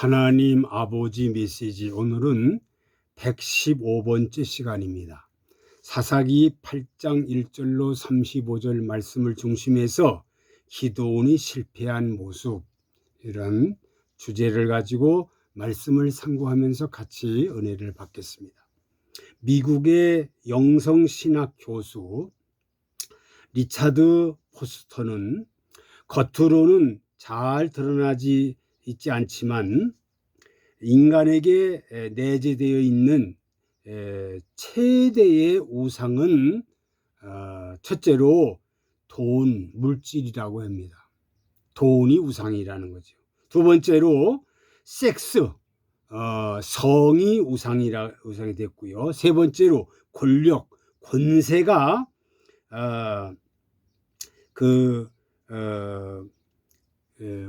하나님 아버지 메시지, 오늘은 115번째 시간입니다. 사사기 8장 1절로 35절 말씀을 중심해서 기도원이 실패한 모습, 이런 주제를 가지고 말씀을 상고하면서 같이 은혜를 받겠습니다. 미국의 영성신학 교수 리차드 포스터는 겉으로는 잘 드러나지 있지 않지만 인간에게 내재되어 있는 최대의 우상은 첫째로 돈, 물질이라고 합니다. 돈이 우상이라는 거죠. 두 번째로 섹스, 성이 우상이 됐고요. 세 번째로 권력, 권세가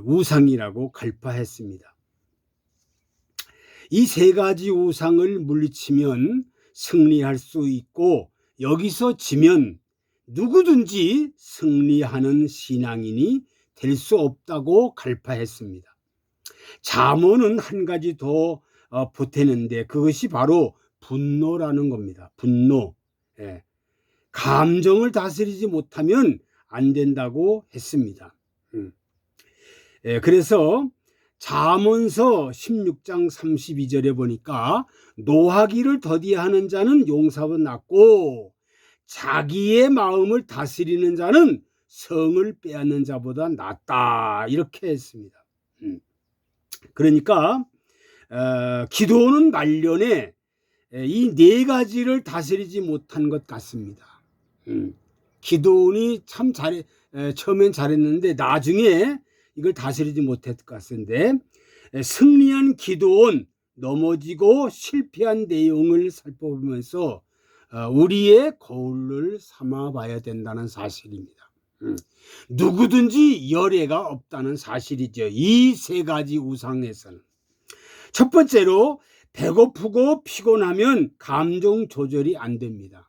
우상이라고 갈파했습니다. 이 세 가지 우상을 물리치면 승리할 수 있고, 여기서 지면 누구든지 승리하는 신앙인이 될 수 없다고 갈파했습니다. 잠언은 한 가지 더 보태는데, 그것이 바로 분노라는 겁니다. 분노. 감정을 다스리지 못하면 안 된다고 했습니다. 그래서 잠언서 16장 32절에 보니까 노하기를 더디하는 자는 용사보다 낫고 자기의 마음을 다스리는 자는 성을 빼앗는 자보다 낫다, 이렇게 했습니다. 그러니까 기도는 말년에 이 네 가지를 다스리지 못한 것 같습니다. 기도원이 참 처음엔 잘했는데 나중에 이걸 다스리지 못했을 것 같은데, 승리한 기도원, 넘어지고 실패한 내용을 살펴보면서 우리의 거울을 삼아 봐야 된다는 사실입니다. 누구든지 열애가 없다는 사실이죠. 이 세 가지 우상에서는. 첫 번째로, 배고프고 피곤하면 감정 조절이 안 됩니다.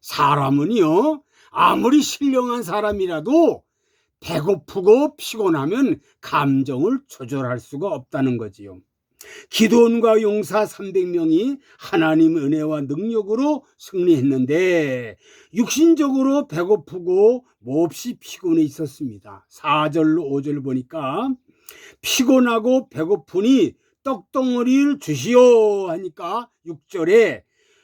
사람은요, 아무리 신령한 사람이라도 배고프고 피곤하면 감정을 조절할 수가 없다는 거지요. 기도원과 용사 300명이 하나님 은혜와 능력으로 승리했는데 육신적으로 배고프고 몹시 피곤해 있었습니다. 4절로 5절 보니까 피곤하고 배고프니 떡덩어리를 주시오 하니까 6절에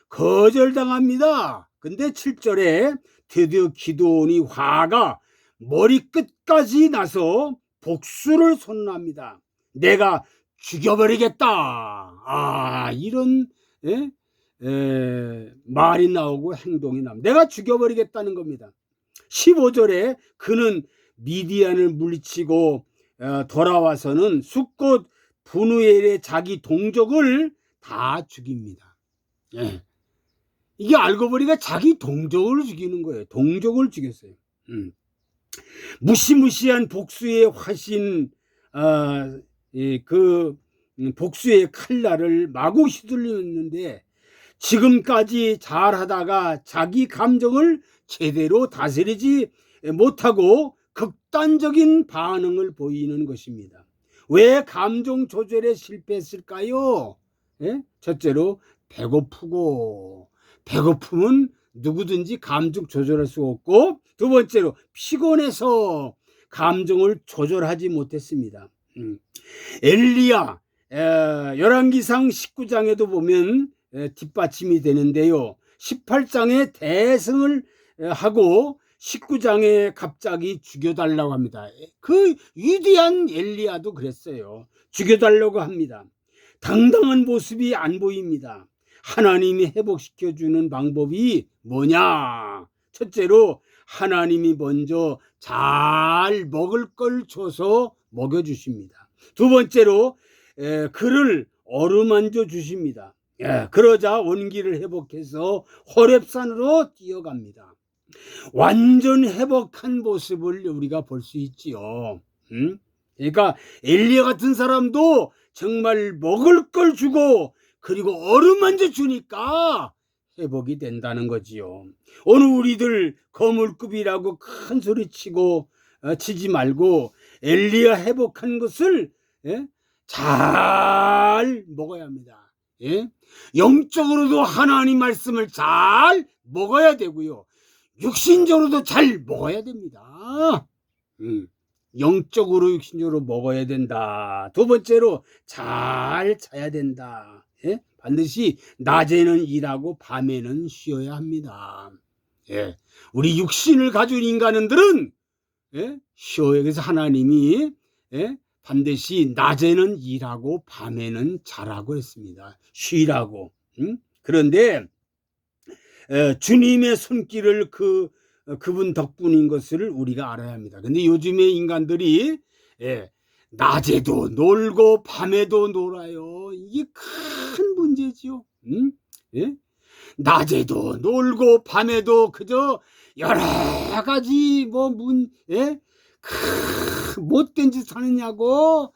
거절당합니다. 근데 7절에 드디어 기도원이 화가 머리끝까지 나서 복수를 선언합니다. 내가 죽여버리겠다. 이런 말이 나오고 행동이 나옵니다. 내가 죽여버리겠다는 겁니다. 15절에 그는 미디안을 물리치고 돌아와서는 숫곳 분우엘의 자기 동족을 다 죽입니다. 이게 알고 보니까 자기 동족을 죽이는 거예요. 동족을 죽였어요. 무시무시한 복수의 화신, 그 복수의 칼날을 마구 휘둘리는데 지금까지 잘하다가 자기 감정을 제대로 다스리지 못하고 극단적인 반응을 보이는 것입니다. 왜 감정 조절에 실패했을까요? 첫째로 배고프고, 배고픔은 누구든지 감정 조절할 수 없고, 두 번째로 피곤해서 감정을 조절하지 못했습니다. 엘리야, 열왕기상 19장에도 보면 뒷받침이 되는데요. 18장에 대승을 하고 19장에 갑자기 죽여달라고 합니다. 그 위대한 엘리야도 그랬어요. 죽여달라고 합니다. 당당한 모습이 안 보입니다. 하나님이 회복시켜주는 방법이 뭐냐? 첫째로 하나님이 먼저 잘 먹을 걸 줘서 먹여주십니다. 두 번째로 그를 어루만져 주십니다. 그러자 원기를 회복해서 호렙산으로 뛰어갑니다. 완전 회복한 모습을 우리가 볼 수 있지요. 그러니까 엘리야 같은 사람도 정말 먹을 걸 주고 그리고 어루만져 주니까 회복이 된다는 거지요. 오늘 우리들 거물급이라고 큰 소리 치고 치지 말고 엘리야 회복한 것을 잘 먹어야 합니다. 예? 영적으로도 하나님 말씀을 잘 먹어야 되고요. 육신적으로도 잘 먹어야 됩니다. 영적으로 육신적으로 먹어야 된다. 두 번째로 잘 자야 된다. 예? 반드시 낮에는 일하고 밤에는 쉬어야 합니다. 예. 우리 육신을 가진 인간들은 예? 쉬어야. 그래서 하나님이 예? 반드시 낮에는 일하고 밤에는 자라고 했습니다. 쉬라고. 그런데 주님의 손길을 그분 덕분인 것을 우리가 알아야 합니다. 근데 요즘의 인간들이 예, 낮에도 놀고 밤에도 놀아요. 이게 큰 문제지요. 예? 낮에도 놀고 밤에도 그저 여러 가지 예? 못된 짓 하느냐고.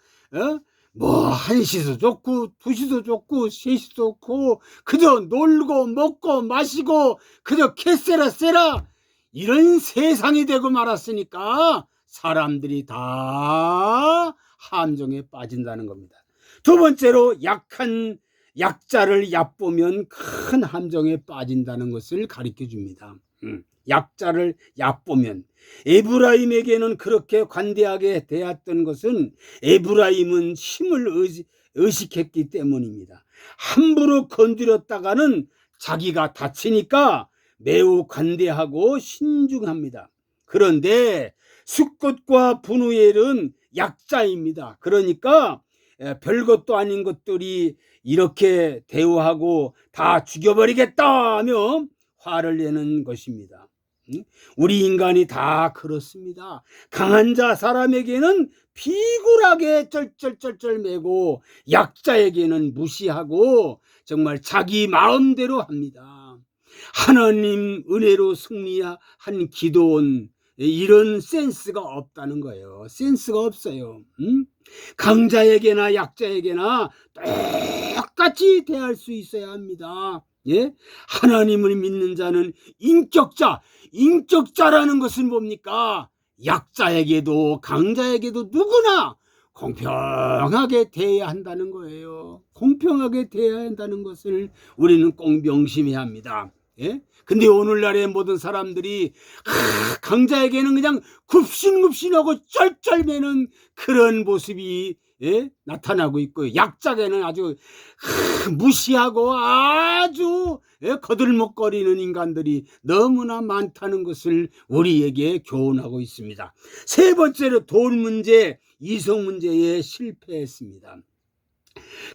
뭐 1시도 좋고 2시도 좋고 3시도 좋고 그저 놀고 먹고 마시고 그저 캐세라 세라 이런 세상이 되고 말았으니까 사람들이 다 함정에 빠진다는 겁니다. 두 번째로 약자를 얕보면 큰 함정에 빠진다는 것을 가르쳐 줍니다. 약자를 얕보면, 에브라임에게는 그렇게 관대하게 대했던 것은 에브라임은 힘을 의식했기 때문입니다. 함부로 건드렸다가는 자기가 다치니까 매우 관대하고 신중합니다. 그런데 숫것과 분우엘은 약자입니다. 그러니까 별것도 아닌 것들이 이렇게 대우하고 다 죽여버리겠다 하며 화를 내는 것입니다. 우리 인간이 다 그렇습니다. 강한 자 사람에게는 비굴하게 쩔쩔쩔쩔 매고 약자에게는 무시하고 정말 자기 마음대로 합니다. 하나님 은혜로 승리한 기도원 이런 센스가 없다는 거예요. 센스가 없어요. 강자에게나 약자에게나 똑같이 대할 수 있어야 합니다. 예? 하나님을 믿는 자는 인격자라는 것은 뭡니까? 약자에게도 강자에게도 누구나 공평하게 대해야 한다는 거예요. 공평하게 대해야 한다는 것을 우리는 꼭 명심해야 합니다. 예? 근데 오늘날의 모든 사람들이 강자에게는 그냥 굽신굽신하고 쩔쩔매는 그런 모습이 예? 나타나고 있고, 약자에게는 아주 무시하고 아주 예? 거들먹거리는 인간들이 너무나 많다는 것을 우리에게 교훈하고 있습니다. 세 번째로 돈 문제, 이성 문제에 실패했습니다.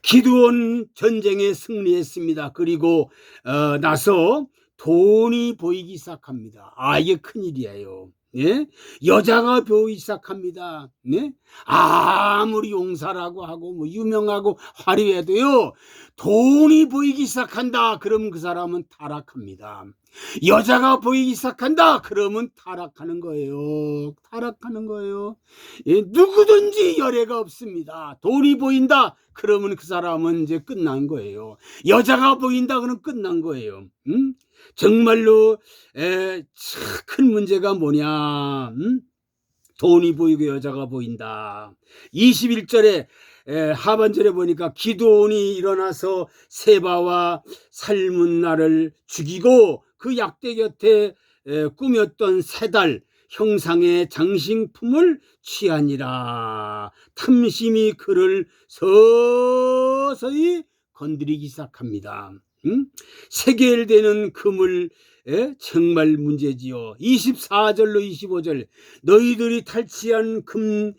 기드온 전쟁에 승리했습니다. 그리고 나서 돈이 보이기 시작합니다. 이게 큰일이에요. 예? 여자가 보이기 시작합니다. 네? 아무리 용사라고 하고 뭐 유명하고 화려해도요, 돈이 보이기 시작한다 그러면 그 사람은 타락합니다. 여자가 보이기 시작한다 그러면 타락하는 거예요. 예, 누구든지 열애가 없습니다. 돈이 보인다 그러면 그 사람은 이제 끝난 거예요. 여자가 보인다 그러면 끝난 거예요. 정말로 큰 문제가 뭐냐? 돈이 보이고 여자가 보인다. 21절에 하반절에 보니까 기드온이 일어나서 세바와 살문나를 죽이고 그 약대 곁에 꾸몄던 세 달 형상의 장신품을 취하니라. 탐심이 그를 서서히 건드리기 시작합니다. 세겔 되는 금을 정말 문제지요. 24절로 25절 너희들이 탈취한 금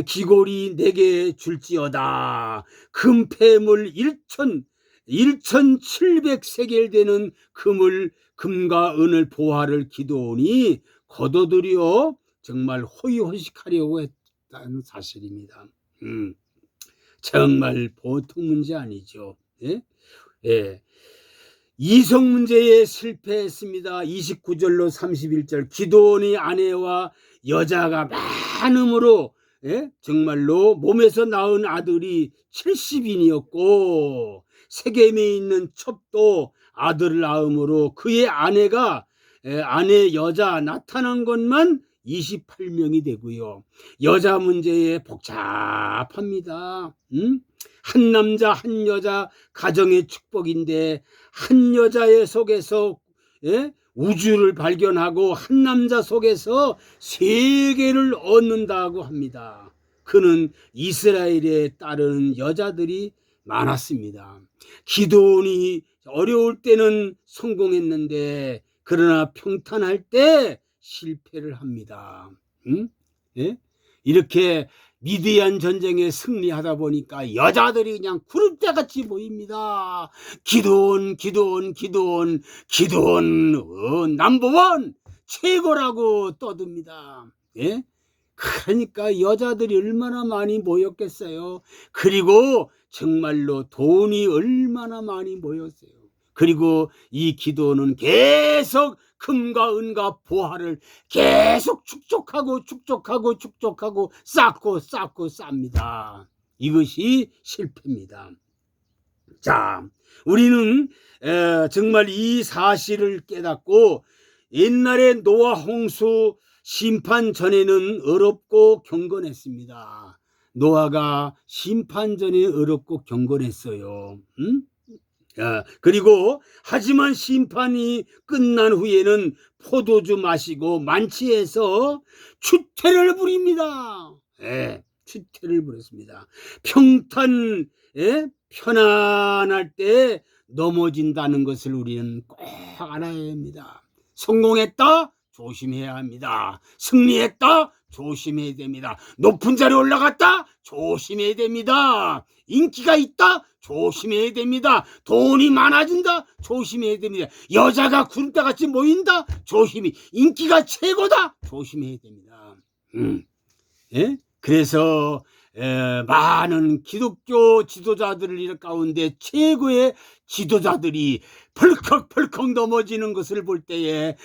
기골이 내게 줄지어다. 금폐물 1700세겔 되는 금과 은을 보화를 기드온이 거둬들여 정말 호의호식하려고 했다는 사실입니다. 정말 보통 문제 아니죠. 예? 예. 이성 문제에 실패했습니다. 29절로 31절 기드온의 아내와 여자가 많음으로 정말로 몸에서 낳은 아들이 70인이었고 세겜에 있는 첩도 아들을 낳음으로 그의 아내 여자 나타난 것만 28명이 되고요. 여자 문제에 복잡합니다. 한 남자 한 여자 가정의 축복인데 한 여자의 속에서 우주를 발견하고 한 남자 속에서 세계를 얻는다고 합니다. 그는 이스라엘에 따르는 여자들이 많았습니다. 기도원이 어려울 때는 성공했는데 그러나 평탄할 때 실패를 합니다. 이렇게 미디안 전쟁에 승리하다 보니까 여자들이 그냥 구름대같이 보입니다. 기도원 넘버원 최고라고 떠듭니다. 그러니까 여자들이 얼마나 많이 모였겠어요. 그리고 정말로 돈이 얼마나 많이 모였어요. 그리고 이 기도는 계속 금과 은과 보화를 계속 축적하고 쌓고 쌉니다. 이것이 실패입니다. 자, 우리는 정말 이 사실을 깨닫고 옛날에 노아 홍수 심판 전에는 어렵고 경건했습니다. 노아가 심판 전에 어렵고 경건했어요. 그리고 하지만 심판이 끝난 후에는 포도주 마시고 만취해서 추태를 부립니다. 추태를 부렸습니다. 편안할 때 넘어진다는 것을 우리는 꼭 알아야 합니다. 성공했다? 조심해야 합니다. 승리했다? 조심해야 됩니다. 높은 자리에 올라갔다? 조심해야 됩니다. 인기가 있다? 조심해야 됩니다. 돈이 많아진다? 조심해야 됩니다. 여자가 구름대같이 모인다? 조심히. 인기가 최고다? 조심해야 됩니다. 그래서 많은 기독교 지도자들 가운데 최고의 지도자들이 펄컥 넘어지는 것을 볼 때에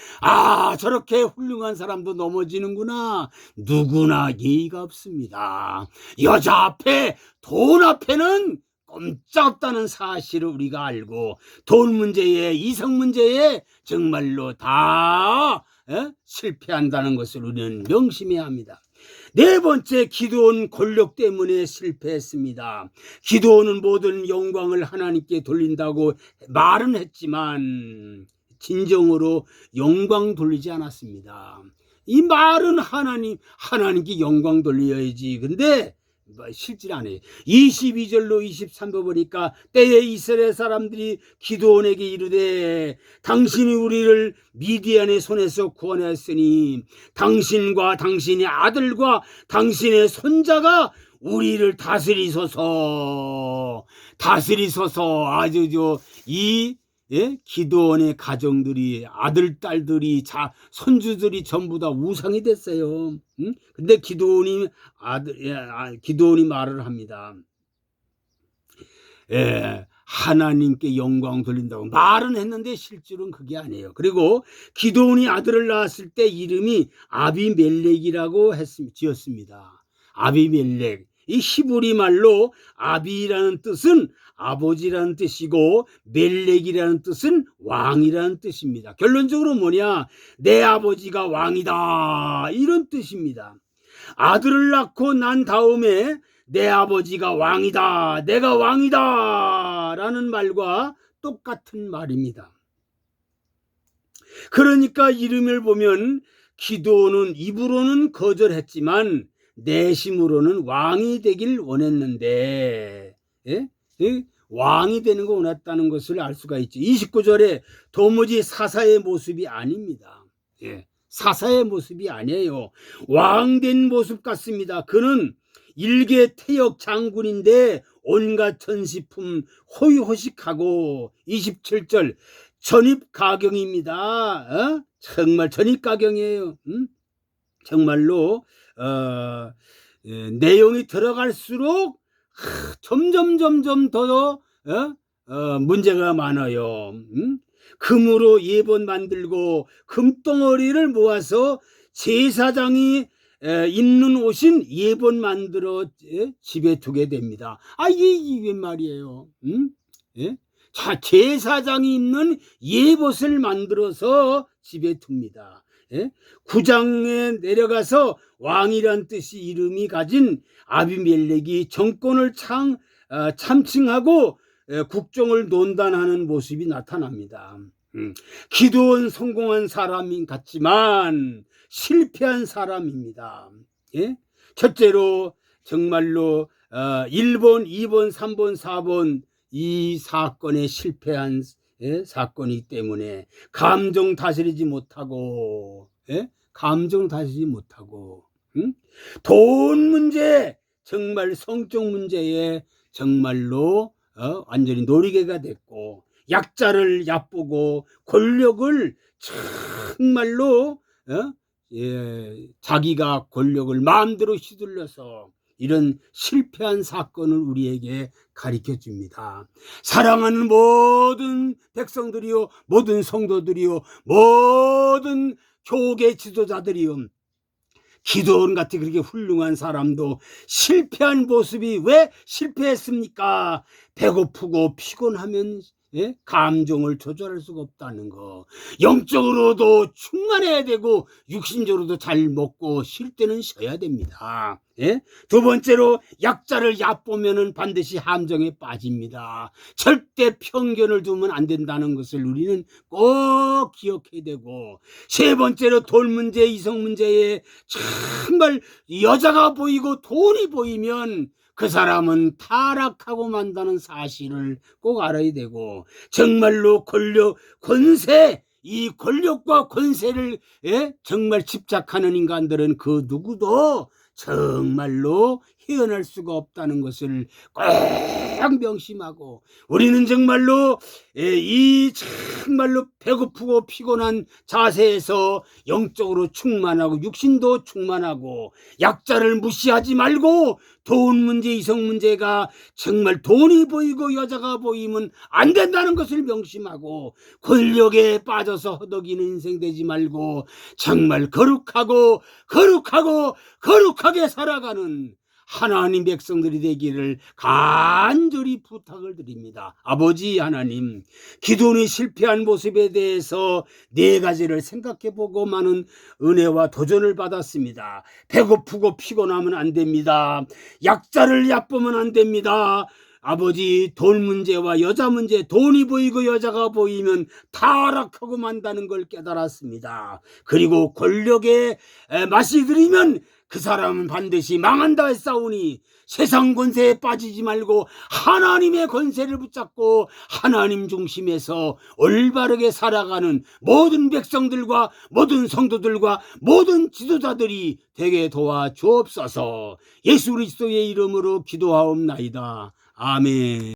저렇게 훌륭한 사람도 넘어지는구나. 누구나 예의가 없습니다. 여자 앞에 돈 앞에는 꼼짝없다는 사실을 우리가 알고 돈 문제에 이성 문제에 정말로 다 실패한다는 것을 우리는 명심해야 합니다. 네 번째, 기드온 권력 때문에 실패했습니다. 기드온은 모든 영광을 하나님께 돌린다고 말은 했지만 진정으로 영광 돌리지 않았습니다. 이 말은 하나님께 영광 돌려야지. 근데 실질 안 해요. 22절로 23절 보니까 때에 이스라엘 사람들이 기드온에게 이르되 당신이 우리를 미디안의 손에서 구원하였으니 당신과 당신의 아들과 당신의 손자가 우리를 다스리소서. 아주 기드온의 가정들이 아들, 딸들이 손주들이 전부 다 우상이 됐어요. 근데 기드온이 말을 합니다. 하나님께 영광 돌린다고 말은 했는데 실제로는 그게 아니에요. 그리고 기드온이 아들을 낳았을 때 이름이 아비멜렉이라고 지었습니다. 아비멜렉. 이 히브리 말로 아비라는 뜻은 아버지라는 뜻이고 멜렉이라는 뜻은 왕이라는 뜻입니다. 결론적으로 뭐냐? 내 아버지가 왕이다, 이런 뜻입니다. 아들을 낳고 난 다음에 내 아버지가 왕이다, 내가 왕이다 라는 말과 똑같은 말입니다. 그러니까 이름을 보면 기드온은 입으로는 거절했지만 내심으로는 왕이 되길 원했는데 왕이 되는 거 원했다는 것을 알 수가 있죠. 29절에 도무지 사사의 모습이 아닙니다. 사사의 모습이 아니에요. 왕된 모습 같습니다. 그는 일개 태역 장군인데 온갖 전시품 호의호식하고 27절 전입가경입니다. 정말 전입가경이에요. 정말로 내용이 들어갈수록 점점 더 문제가 많아요. 금으로 예본 만들고 금덩어리를 모아서 제사장이 입는 옷인 예본 만들어 집에 두게 됩니다. 이게 웬 말이에요? 제사장이 입는 예봇을 만들어서 집에 둡니다. 구장에 내려가서 왕이란 뜻이 이름이 가진 아비멜렉이 정권을 참칭하고 국정을 논단하는 모습이 나타납니다. 기도원 성공한 사람 같지만 실패한 사람입니다. 첫째로 정말로 1번, 2번, 3번, 4번 이 사건에 실패한 사건이기 때문에 감정 다스리지 못하고 돈 문제, 정말 성적 문제에 정말로 완전히 놀이개가 됐고, 약자를 얕보고 권력을 정말로 자기가 권력을 마음대로 휘둘러서 이런 실패한 사건을 우리에게 가르쳐 줍니다. 사랑하는 모든 백성들이요, 모든 성도들이요, 모든 교계 지도자들이요, 기도원 같이 그렇게 훌륭한 사람도 실패한 모습이 왜 실패했습니까? 배고프고 피곤하면 감정을 조절할 수가 없다는 거. 영적으로도 충만해야 되고 육신적으로도 잘 먹고 쉴 때는 쉬어야 됩니다. 두 번째로 약자를 얕보면은 반드시 함정에 빠집니다. 절대 편견을 두면 안 된다는 것을 우리는 꼭 기억해야 되고, 세 번째로 돈 문제, 이성 문제에 정말 여자가 보이고 돈이 보이면 그 사람은 타락하고 만다는 사실을 꼭 알아야 되고, 정말로 권력, 권세, 이 권력과 권세를 정말 집착하는 인간들은 그 누구도 정말로 헤어날 수가 없다는 것을 꼭 명심하고, 우리는 정말로 이 정말로 배고프고 피곤한 자세에서 영적으로 충만하고 육신도 충만하고, 약자를 무시하지 말고, 돈 문제, 이성 문제가 정말 돈이 보이고 여자가 보이면 안 된다는 것을 명심하고, 권력에 빠져서 허덕이는 인생 되지 말고 정말 거룩하게 살아가는 하나님 백성들이 되기를 간절히 부탁을 드립니다. 아버지 하나님, 기도원이 실패한 모습에 대해서 네 가지를 생각해보고 많은 은혜와 도전을 받았습니다. 배고프고 피곤하면 안 됩니다. 약자를 얕보면 안 됩니다. 아버지, 돈 문제와 여자 문제, 돈이 보이고 여자가 보이면 타락하고 만다는 걸 깨달았습니다. 그리고 권력에 맛이 들이면 그 사람은 반드시 망한다 했사오니, 세상 권세에 빠지지 말고 하나님의 권세를 붙잡고 하나님 중심에서 올바르게 살아가는 모든 백성들과 모든 성도들과 모든 지도자들이 되게 도와 주옵소서. 예수 그리스도의 이름으로 기도하옵나이다. 아멘.